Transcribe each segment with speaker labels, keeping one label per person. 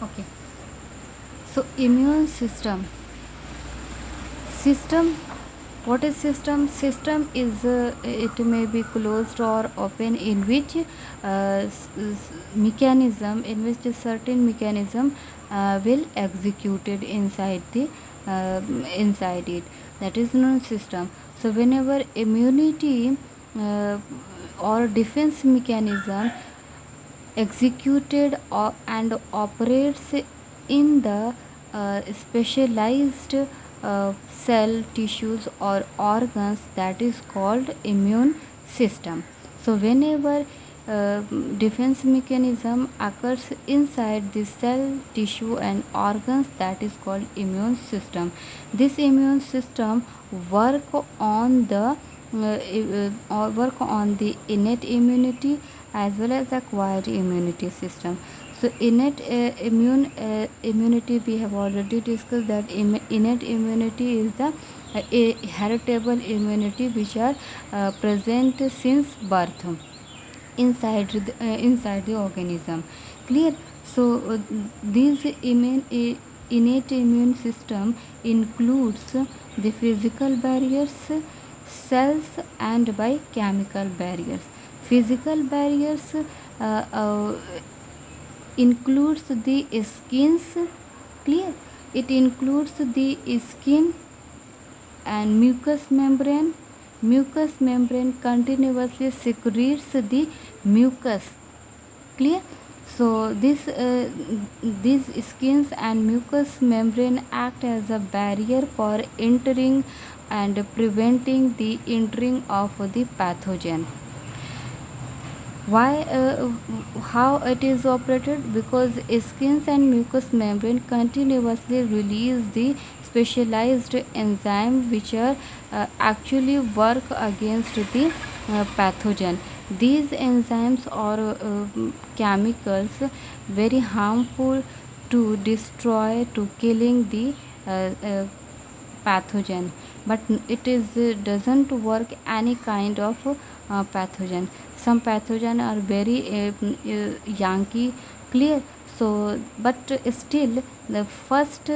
Speaker 1: Okay. So immune system. What is system? System is it may be closed or open, in which mechanism, in which a certain mechanism will executed uh, inside it. That is known system. So whenever immunity uh, or defense mechanism executed and operates in the specialized cell tissues or organs, that is called immune system. So whenever uh, defense mechanism occurs inside the cell tissue and organs, that is called immune system. This immune system work on the work on the innate immunity as well as acquired immunity system. So innate immunity, we have already discussed that innate immunity is the heritable immunity which are present since birth inside the organism. Clear? So this innate immune system includes the physical barriers, cells, and by chemical barriers. Physical barriers uh, includes the skins. Clear? It includes the skin and mucous membrane continuously secretes the mucus. Clear? So these skins and mucous membrane act as a barrier for entering and preventing the entering of the pathogen. Why? How it is operated? Because skins and mucous membrane continuously release the specialized enzyme which are actually work against the pathogen. These enzymes are chemicals very harmful to destroy, to killing the pathogen, but it is doesn't work any kind of pathogen. Some pathogen are very yankee. Clear? So but still the first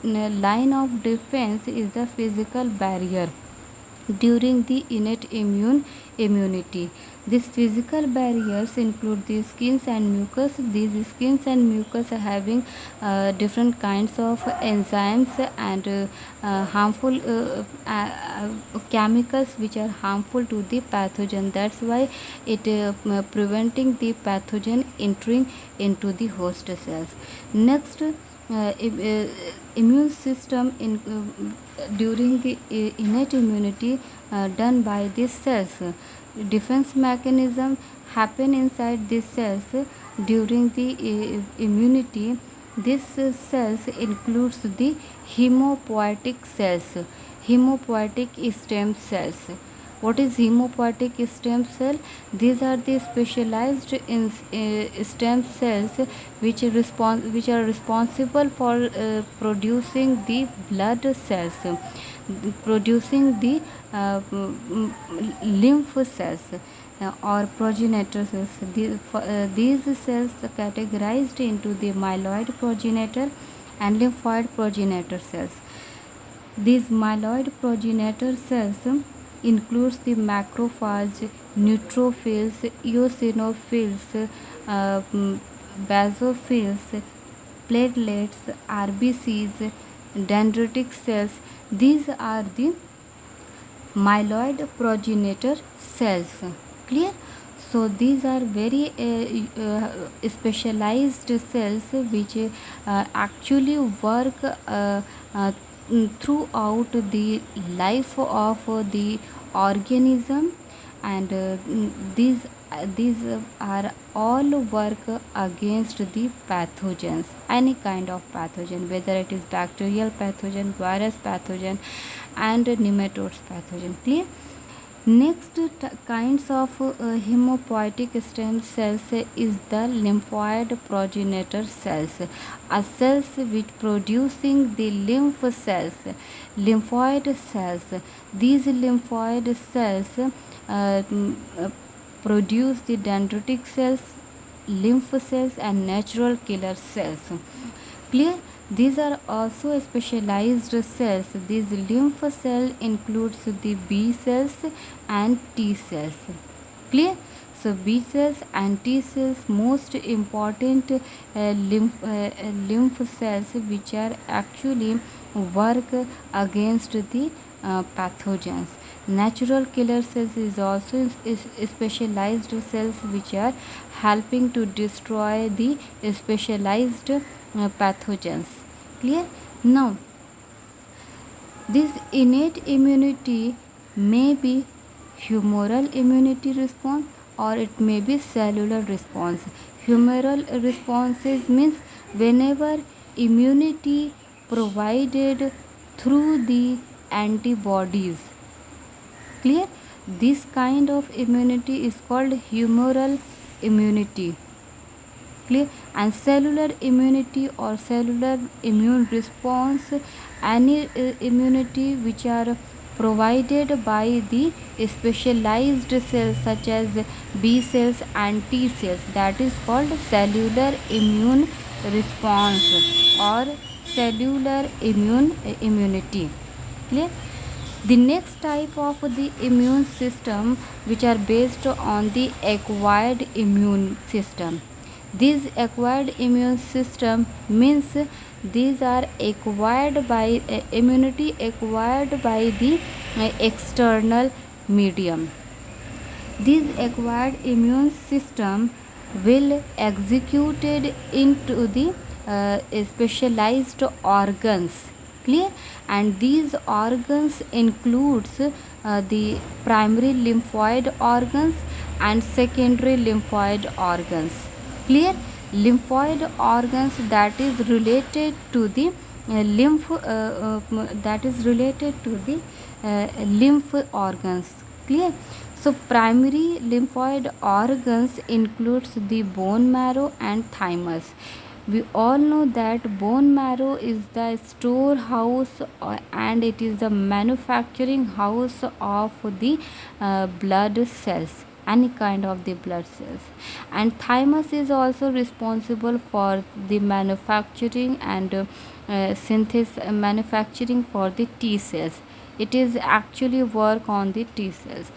Speaker 1: line of defense is the physical barrier during the innate immunity. These physical barriers include the skins and mucus. These skins and mucus are having different kinds of enzymes and harmful chemicals which are harmful to the pathogen. That's why it preventing the pathogen entering into the host cells. Next, immune system during the innate immunity done by these cells. Defense mechanism happen inside these cells during the immunity. These cells includes the hemopoietic cells, hemopoietic stem cells. What is hemopoietic stem cell? These are the specialized stem cells which are responsible for producing the blood cells, producing the lymph cells or progenitor cells. These cells are categorized into the myeloid progenitor and lymphoid progenitor cells. These myeloid progenitor cells includes the macrophage, neutrophils, eosinophils, basophils, platelets, RBCs, dendritic cells. These are the myeloid progenitor cells. Clear? So these are very specialized cells which actually work throughout the life of the organism, and these are all work against the pathogens, any kind of pathogen, whether it is bacterial pathogen, virus pathogen, and nematodes pathogen. Clear? Next kinds of hemopoietic stem cells is the lymphoid progenitor cells, are cells which producing the lymph cells, lymphoid cells. These lymphoid cells produce the dendritic cells, lymph cells and natural killer cells. Clear? These are also specialized cells. These lymph cell includes the B cells and T cells. Clear? So B cells and T cells most important lymph cells which are actually work against the pathogens. Natural killer cells is also specialized cells which are helping to destroy the specialized pathogens. Clear? Now this innate immunity may be humoral immunity response or it may be cellular response. Humoral responses means whenever immunity provided through the antibodies. Clear? This kind of immunity is called humoral immunity. Clear? And cellular immunity or cellular immune response, any immunity which are provided by the specialized cells such as B cells and T cells, that is called cellular immune response or cellular immunity. Clear? The next type of the immune system which are based on the acquired immune system. This acquired immune system means these are acquired by immunity acquired by the external medium. This acquired immune system will executed into the specialized organs. Clear? And these organs includes the primary lymphoid organs and secondary lymphoid organs. Clear? Lymphoid organs that is related to the lymph organs. Clear? So primary lymphoid organs includes the bone marrow and thymus. We all know that bone marrow is the storehouse and it is the manufacturing house of the blood cells, any kind of the blood cells. And thymus is also responsible for the manufacturing and synthesis manufacturing for the T cells. It is actually work on the T cells.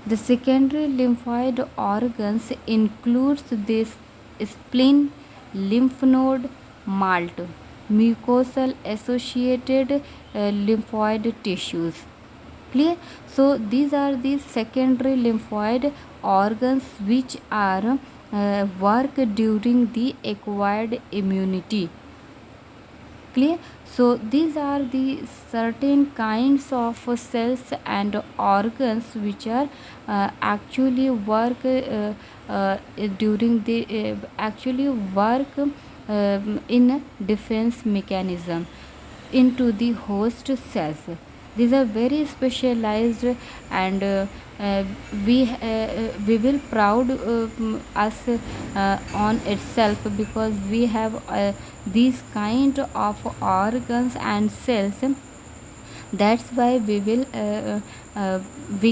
Speaker 1: The secondary lymphoid organs includes this spleen, lymph node, malt, mucosal associated lymphoid tissues. Clear? So these are the secondary lymphoid organs which are work during the acquired immunity. Clear? So these are the certain kinds of cells and organs which are actually work during the actually work in defense mechanism into the host cells. These are very specialized and we will proud us on itself because we have these kind of organs and cells. That's why we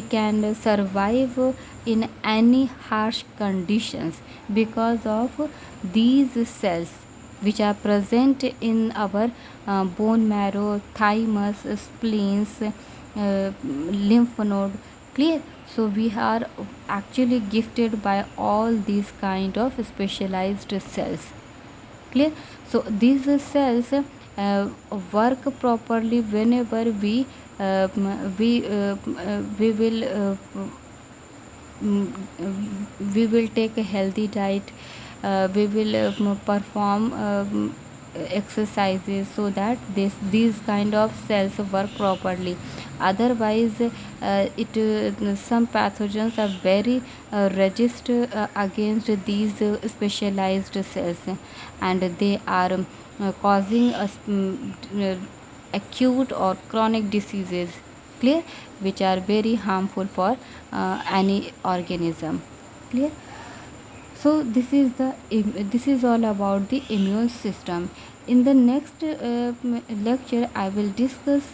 Speaker 1: can survive in any harsh conditions because of these cells which are present in our bone marrow, thymus, spleens, lymph node. Clear? So we are actually gifted by all these kind of specialized cells. Clear? So these cells work properly whenever we will take a healthy diet. We will perform exercises so that these kind of cells work properly. Otherwise some pathogens are very resist against these specialized cells and they are causing us acute or chronic diseases. Clear? Which are very harmful for any organism. Clear? So this is all about the immune system. In the next lecture I will discuss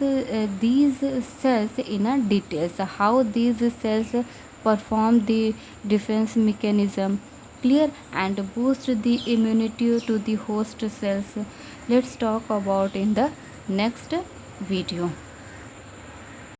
Speaker 1: these cells in a details, how these cells perform the defense mechanism. clear, and boost the immunity to the host cells. Let's talk about in the next video.